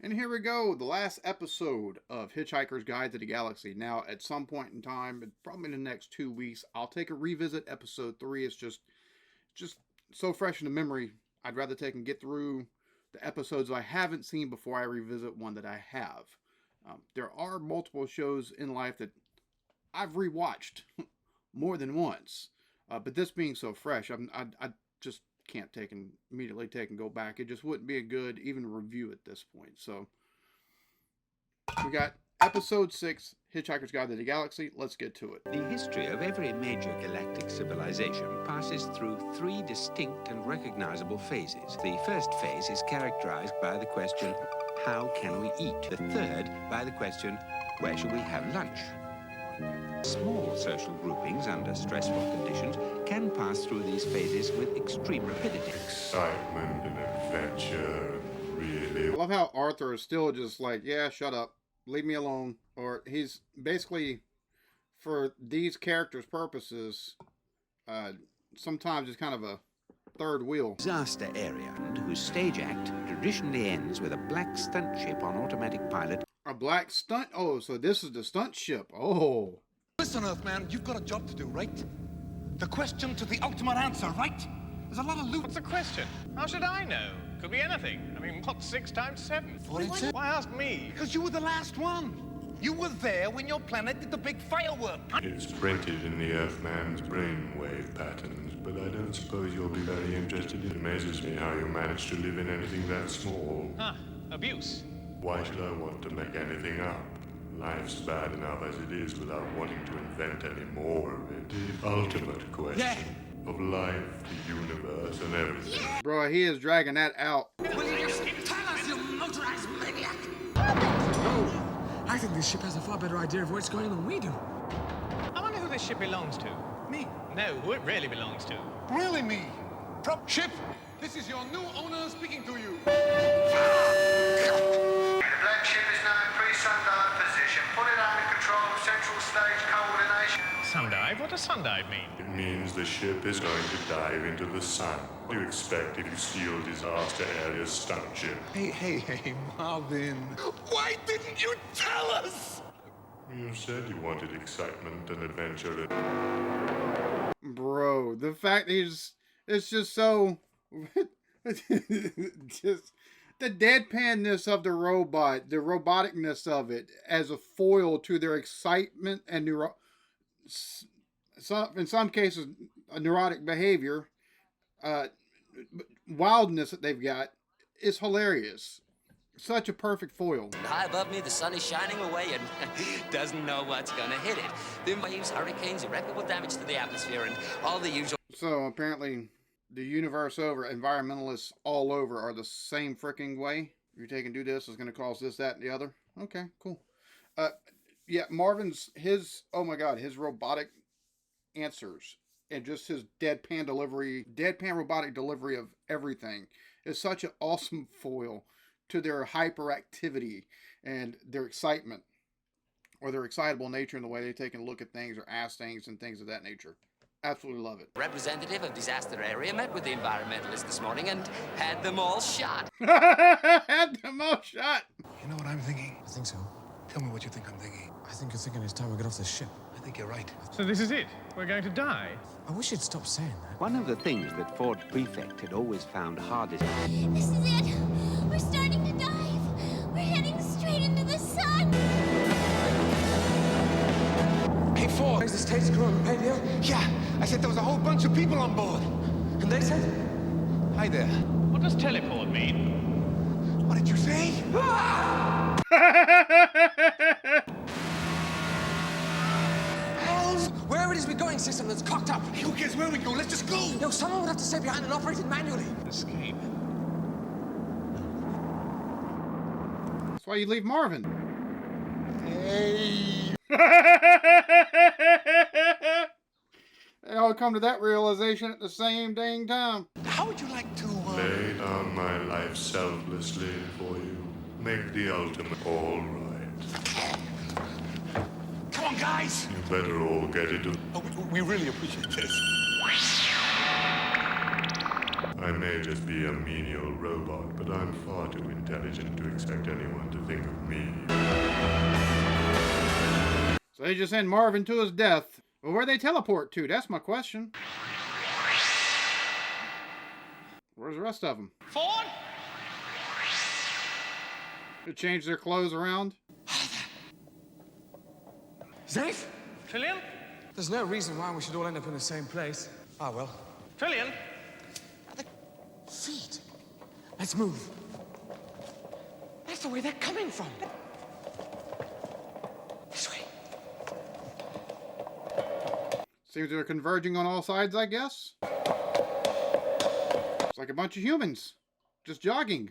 And here we go, the last episode of Hitchhiker's Guide to the Galaxy. Now, at some point in time, probably in the next 2 weeks, I'll take a revisit episode 3. It's just so fresh in the memory. I'd rather take and get through the episodes I haven't seen before I revisit one that I have. There are multiple shows in life that I've rewatched more than once. But this being so fresh, I just can't immediately go back. It just wouldn't be a good even review at this point. So we got episode 6, Hitchhiker's Guide to the Galaxy. Let's get to it. The history of every major galactic civilization passes through 3 distinct and recognizable phases. The first phase is characterized by the question, how can we eat? The third by the question, where shall we have lunch? Small social groupings under stressful conditions can pass through these phases with extreme rapidity. Excitement and adventure, really. I love how Arthur is still just like, yeah, shut up, leave me alone. Or he's basically, for these characters' purposes, sometimes it's kind of a third wheel. Disaster area, whose stage act traditionally ends with a black stunt ship on automatic pilot. A black stunt? Oh, so this is the stunt ship. Oh. Listen, Earthman, you've got a job to do, right? The question to the ultimate answer, right? There's a lot of loot. What's the question? How should I know? Could be anything. I mean, what's 6 times 7? 47. Why ask me? Because you were the last one. You were there when your planet did the big firework. It's printed in the Earthman's brainwave patterns, but I don't suppose you'll be very interested. It amazes me how you manage to live in anything that small. Ah, abuse. Why should I want to make anything up? Life's bad enough as it is without wanting to invent any more of it. The ultimate question of life, the universe, and everything. Yeah. Bro, he is dragging that out. Will you just tell us, you motorized maniac? Oh, I think this ship has a far better idea of where it's going than we do. I wonder who this ship belongs to. Me. No, who it really belongs to. Really me. Prop ship, this is your new owner speaking to you. The black ship is now in pre-sundive position. Put it under control of central stage coordination. Sundive? What does sundive mean? It means the ship is going to dive into the sun. What do you expect if you steal disaster area stunt ship? Hey, Marvin. Why didn't you tell us? You said you wanted excitement and adventure. Bro, the fact it's just so... just... The deadpanness of the robot, the roboticness of it as a foil to their excitement and in some cases, a neurotic behavior, wildness that they've got is hilarious. Such a perfect foil. High above me, the sun is shining away and doesn't know what's gonna hit it. The waves, hurricanes, irreparable damage to the atmosphere, and all the usual. So apparently, the universe over, environmentalists all over are the same freaking way. If you take and do this, it's going to cause this, that, and the other. Okay, cool. Yeah, Marvin's, oh my God, his robotic answers and just his deadpan robotic delivery of everything is such an awesome foil to their hyperactivity and their excitement or their excitable nature in the way they take and look at things or ask things and things of that nature. Absolutely love it. Representative of disaster area met with the environmentalists this morning and had them all shot. Had them all shot. You know what I'm thinking? I think so. Tell me what you think I'm thinking. I think you're thinking it's time we get off this ship. I think you're right. So this is it? We're going to die? I wish you'd stop saying that. One of the things that Ford Prefect had always found hardest... This is it. We're starting to dive. We're heading straight into the sun. Hey, Ford. Is the status crew on the radio? Yeah, I said there was a whole bunch of people on board. And they said? Hi there. What does teleport mean? What did you say? Hells! Wherever it is we're going, system that's cocked up. Hey, who cares where we go? Let's just go. No, someone would have to stay behind and operate it manually. Escape. That's why you leave Marvin. Hey. They all come to that realization at the same dang time. How would you like to, Lay down my life selflessly for you. Make the ultimate all right. Come on, guys. You better all get into... Oh, we really appreciate this. I I may just be a menial robot, but I'm far too intelligent to expect anyone to think of me. So they just send Marvin to his death. Well, where they teleport to? That's my question. Where's the rest of them? Ford? To change their clothes around? Safe? Trillian? There's no reason why we should all end up in the same place. Ah, well. Trillian? Feet. Let's move. That's the way they're coming from. This way. Seems they're converging on all sides, I guess. It's like a bunch of humans. Just jogging.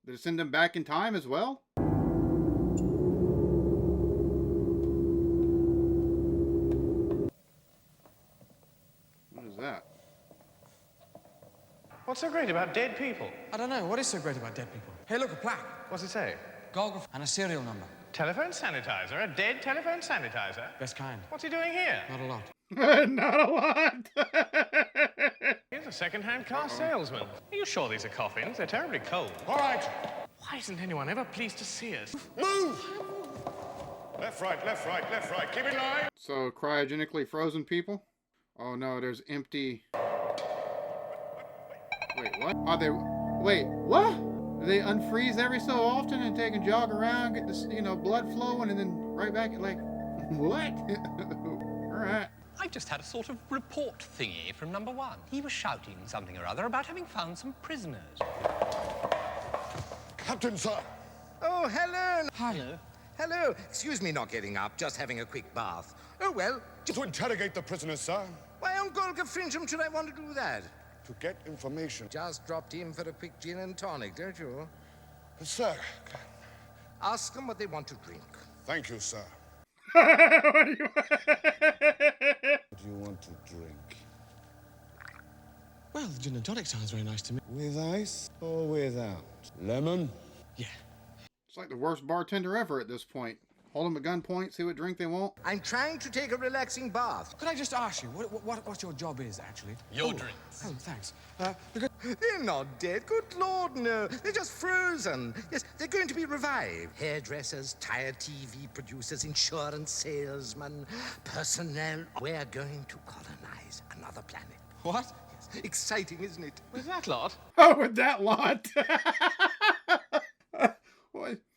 Did it send them back in time as well? What is that? What's so great about dead people? I don't know. What is so great about dead people? Hey, look, a plaque. What's it say? Goggle and a serial number. Telephone sanitizer? A dead telephone sanitizer? Best kind. What's he doing here? Not a lot. Not a lot. He's a second-hand car salesman. Are you sure these are coffins? They're terribly cold. All right. Why isn't anyone ever pleased to see us? Move! Left, right, left, right, left, right. Keep in line. So, cryogenically frozen people? Oh no, there's empty... Wait, what? Are they... Wait, what? Do they unfreeze every so often and take a jog around, get this, blood flowing, and then right back at like... What? Alright. I just had a sort of report thingy from number one. He was shouting something or other about having found some prisoners. Captain, sir. Oh, hello. Hi. Hello. Excuse me not getting up, just having a quick bath. Oh, well. To interrogate the prisoners, sir. Why on Golga Frincham should I want to do that? To get information. Just dropped in for a quick gin and tonic, don't you? Sir. Ask them what they want to drink. Thank you, sir. What do you... What do you want to drink? Well, the gin and tonic sounds very nice to me. With ice or without? Lemon? Yeah. It's like the worst bartender ever at this point. Hold them at gunpoint, see what drink they want. I'm trying to take a relaxing bath. Could I just ask you what your job is, actually? Your drinks. Oh, thanks. They're not dead. Good Lord, no. They're just frozen. Yes, they're going to be revived. Hairdressers, tire TV producers, insurance salesmen, personnel. We're going to colonize another planet. What? Yes. Exciting, isn't it? With that lot? Oh, with that lot.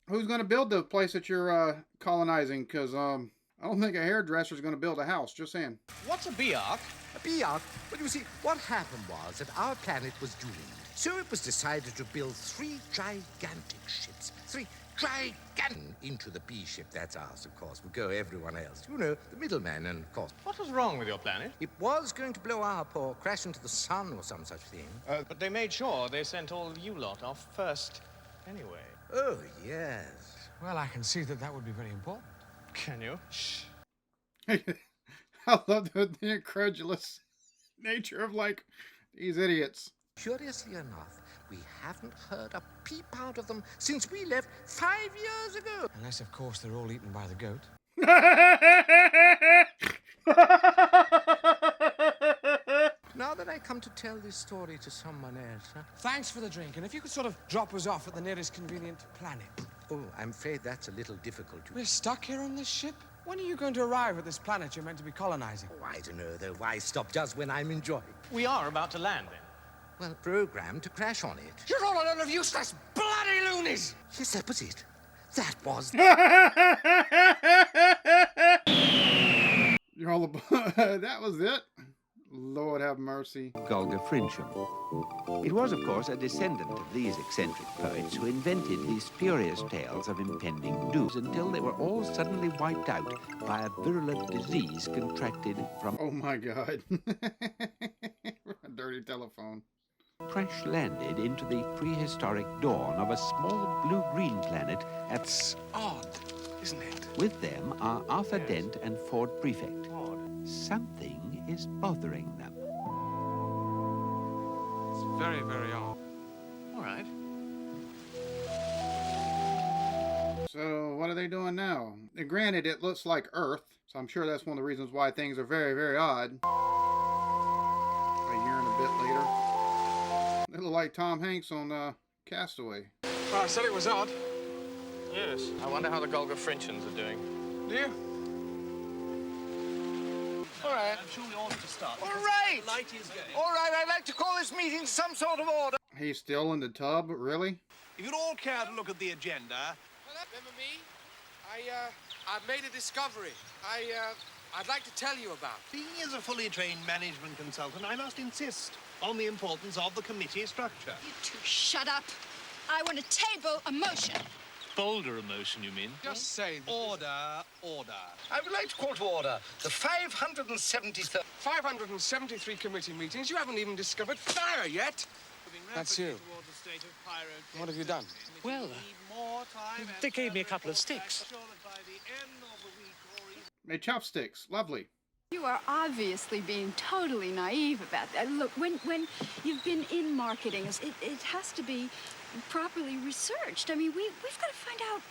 Who's going to build the place that you're colonizing? Because I don't think a hairdresser's going to build a house. Just saying. What's a bee-arc? A bee-arc? Well, you see, what happened was that our planet was doomed. So it was decided to build 3 gigantic ships. 3 gigantic into the bee ship. That's ours, of course. We go everyone else. You know, the middleman, and of course. What was wrong with your planet? It was going to blow up or crash into the sun or some such thing. But they made sure they sent all of you lot off first anyway. Oh, yes. Well, I can see that would be very important. Can you? Shh. I love the incredulous nature of, like, these idiots. Curiously enough, we haven't heard a peep out of them since we left 5 years ago. Unless, of course, they're all eaten by the goat. Now that I come to tell this story to someone else, huh? Thanks for the drink, and if you could sort of drop us off at the nearest convenient planet. Oh, I'm afraid that's a little difficult to... We're stuck here on this ship? When are you going to arrive at this planet you're meant to be colonizing? Oh, I don't know, though. Why stop just when I'm enjoying? We are about to land, then. Well, programmed to crash on it. You're all a load of useless bloody loonies! Yes, that was it. That was... You're all that was it. Lord have mercy. Golga Frincham. It was, of course, a descendant of these eccentric poets who invented these spurious tales of impending dooms until they were all suddenly wiped out by a virulent disease contracted from... Oh my God. A dirty telephone. Crash landed into the prehistoric dawn of a small blue-green planet at... It's odd, isn't it? With them are Arthur Dent and Ford Prefect. Something is bothering them. It's very, very odd. All right. So, what are they doing now? And granted, it looks like Earth, so I'm sure that's one of the reasons why things are very, very odd. A year and a bit later. It looked like Tom Hanks on Castaway. Well, I said it was odd. Yes. I wonder how the Golgafrinchans are doing. Do you? All right. I'm sure we ought to start. All right. The light is going. All right, I'd like to call this meeting to some sort of order. He's still in the tub, really? If you'd all care to look at the agenda. Remember me? I made a discovery. I'd like to tell you about. As a fully trained management consultant, I must insist on the importance of the committee structure. You two shut up. I want to table a motion. Bolder emotion, you mean? Just say Order, order. I would like to call to order the 573rd. 573 committee meetings. You haven't even discovered fire yet. That's you. What have you done? Well, they gave me a couple of sticks. Made chopsticks. Lovely. You are obviously being totally naive about that. Look, when you've been in marketing, it has to be properly researched. I mean, we've got to find out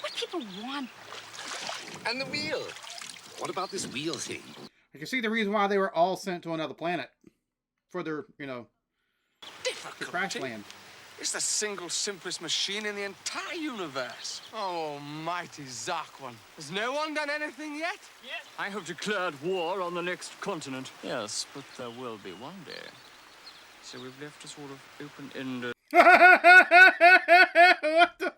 what people want. And the wheel. What about this wheel thing? I can see the reason why they were all sent to another planet. For their, the crash land. It's the single simplest machine in the entire universe. Oh, mighty Zarquan. Has no one done anything yet? Yes. I have declared war on the next continent. Yes, but there will be one day. So we've left a sort of open-ended... What the...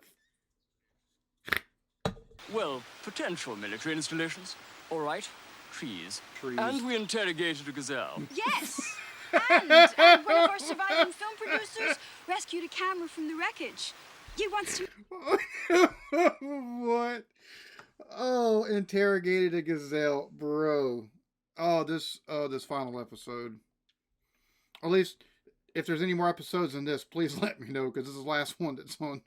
Well, potential military installations. All right, trees. Trees. And we interrogated a gazelle. Yes! And one of our surviving film producers rescued a camera from the wreckage. He wants to... What? Oh, interrogated a gazelle, bro. Oh, this final episode. At least, if there's any more episodes than this, please let me know, because this is the last one that's on.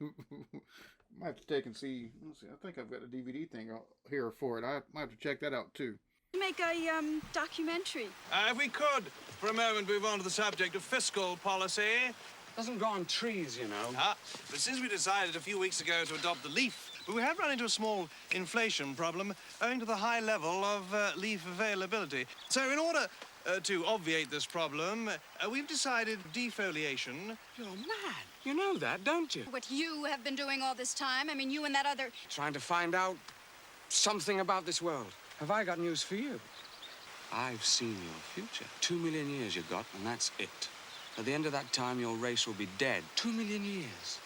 Might have to take and see. Let's see. I think I've got a DVD thing here for it. I might have to check that out too. Make a documentary. If we could, for a moment, move on to the subject of fiscal policy. Doesn't grow on trees, you know. But since we decided a few weeks ago to adopt the leaf, we have run into a small inflation problem owing to the high level of leaf availability. So in order to obviate this problem, we've decided defoliation. You're mad. You know that, don't you? What you have been doing all this time. I mean, you and that other... Trying to find out something about this world. Have I got news for you? I've seen your future. 2 million years you got, and that's it. At the end of that time, your race will be dead. 2 million years.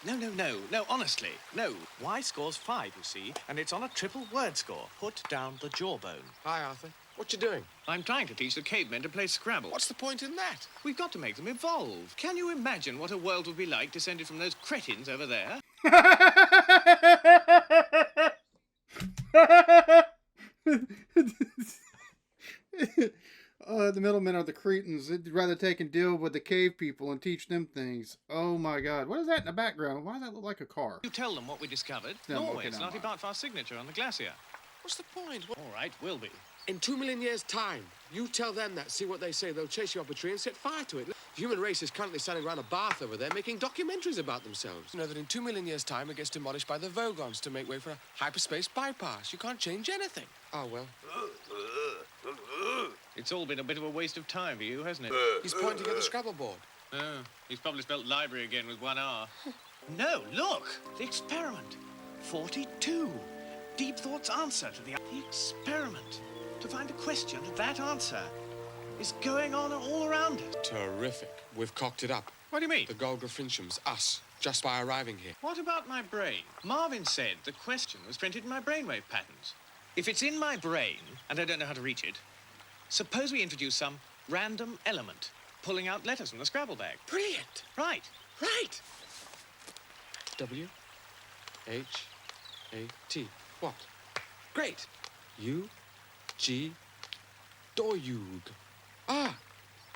No, honestly, no. Y scores 5, you see, and it's on a triple word score. Put down the jawbone. Hi, Arthur. What you doing? I'm trying to teach the cavemen to play Scrabble. What's the point in that? We've got to make them evolve. Can you imagine what a world would be like descended from those cretins over there? The middlemen are the cretins. They'd rather take and deal with the cave people and teach them things. Oh my God. What is that in the background? Why does that look like a car? You tell them what we discovered. No, Norway's okay, not about for our signature on the glacier. What's the point? All right, will be. In 2 million years' time, you tell them that, see what they say. They'll chase you up a tree and set fire to it. The human race is currently standing around a bath over there making documentaries about themselves. You know that in 2 million years' time, it gets demolished by the Vogons to make way for a hyperspace bypass. You can't change anything. Oh, well. It's all been a bit of a waste of time for you, hasn't it? He's pointing at the Scrabble board. Oh, he's probably spelt library again with 1 R. No, look! The experiment. 42. Deep Thought's answer to the experiment. To find a question, that answer is going on all around us. Terrific. We've cocked it up. What do you mean? The Golgafrinchans, us, just by arriving here. What about my brain? Marvin said the question was printed in my brainwave patterns. If it's in my brain, and I don't know how to reach it, suppose we introduce some random element, pulling out letters from the Scrabble bag. Brilliant. Right. Right. W-H-A-T. What? Great. U-G. Doyug. Ah.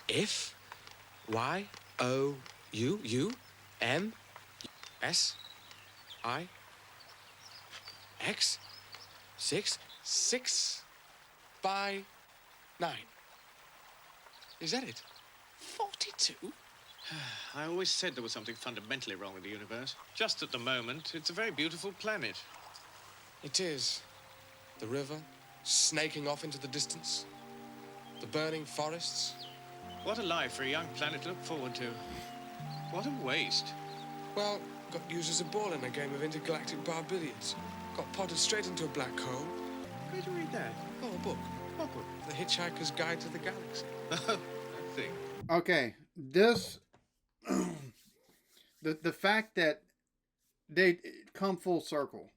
F-Y-O-U. U-M-S-I-X. 6 by 9. Is that it? 42? I always said there was something fundamentally wrong with the universe. Just at the moment, it's a very beautiful planet. It is. The river snaking off into the distance. The burning forests. What a life for a young planet to look forward to. What a waste. Well, got used as a ball in a game of intergalactic bar billiards. Got potted straight into a black hole. Where'd you read that? Oh, a book. What book? The Hitchhiker's Guide to the Galaxy. I see. Okay, this the fact that they come full circle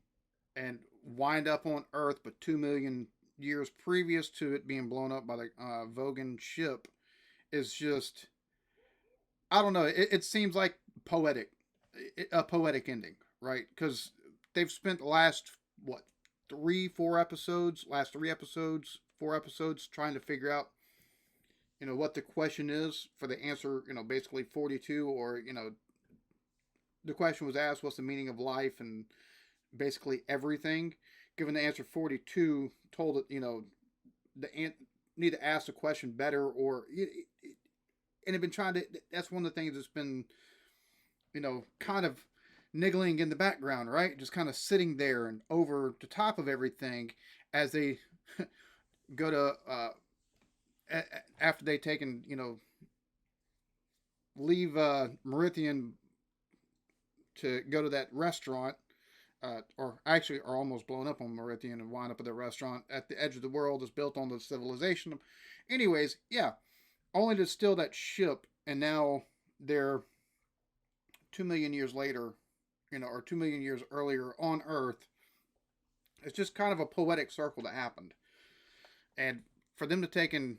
and wind up on Earth, but 2 million years previous to it being blown up by the Vogan ship is just, I don't know. It seems like a poetic ending, right? Because they've spent the last what 4 episodes trying to figure out, what the question is for the answer. Basically 42, or the question was asked, what's the meaning of life, and basically everything. Given the answer 42, told it, need to ask the question better, or and have been trying to. That's one of the things that's been, kind of niggling in the background, right? Just kind of sitting there and over the top of everything as they go to after they taken, leave Meridian to go to that restaurant, or actually are almost blown up on Meridian and wind up at the restaurant at the edge of the world that's built on the civilization. Anyways, yeah, only to steal that ship, and now they're 2 million years later, or 2 million years earlier on Earth. It's just kind of a poetic circle that happened. And for them to take in,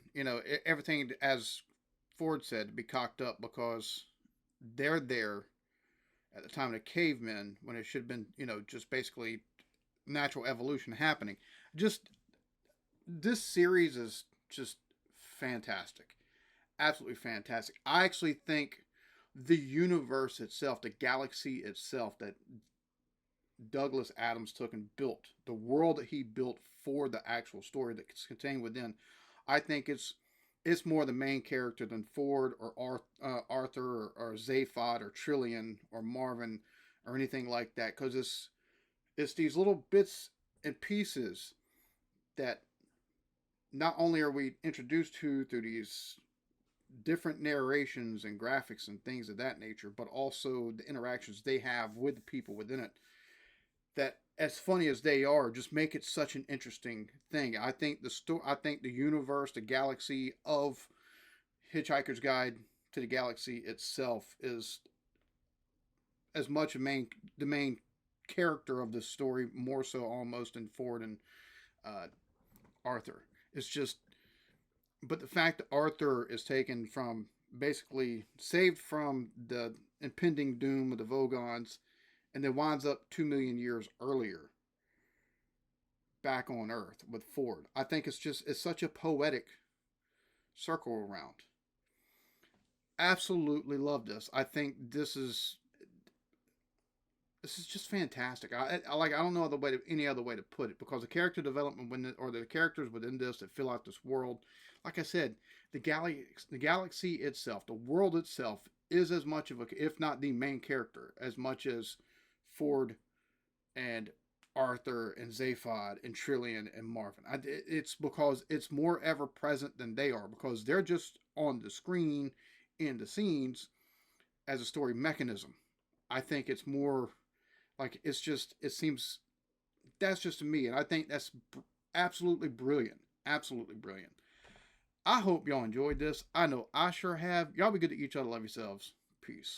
everything, as Ford said, to be cocked up because they're there at the time of the cavemen when it should have been, just basically natural evolution happening. Just, this series is just fantastic. Absolutely fantastic. I actually think the universe itself, the galaxy itself that Douglas Adams took and built, the world that he built for the actual story that's contained within, I think it's more the main character than Ford or Arthur or Zaphod or Trillian or Marvin or anything like that, because it's these little bits and pieces that not only are we introduced to through these different narrations and graphics and things of that nature, but also the interactions they have with the people within it, that, as funny as they are, just make it such an interesting thing. I think the universe, the galaxy of Hitchhiker's Guide to the Galaxy itself is as much the main character of this story, more so almost than Ford and Arthur. It's just, but the fact that Arthur is taken from, basically saved from the impending doom of the Vogons, and then winds up 2 million years earlier back on Earth with Ford. I think it's such a poetic circle around. Absolutely love this. I think this is just fantastic. I don't know any other way to put it, because the character development or the characters within this that fill out this world, like I said, the galaxy itself, the world itself, is as much of if not the main character, as much as Ford and Arthur and Zaphod and Trillian and Marvin. It's because it's more ever present than they are, because they're just on the screen in the scenes as a story mechanism. I think it's more like it seems, that's just to me, and I think that's absolutely brilliant. Absolutely brilliant. I hope y'all enjoyed this. I know I sure have. Y'all be good to each other. Love yourselves. Peace.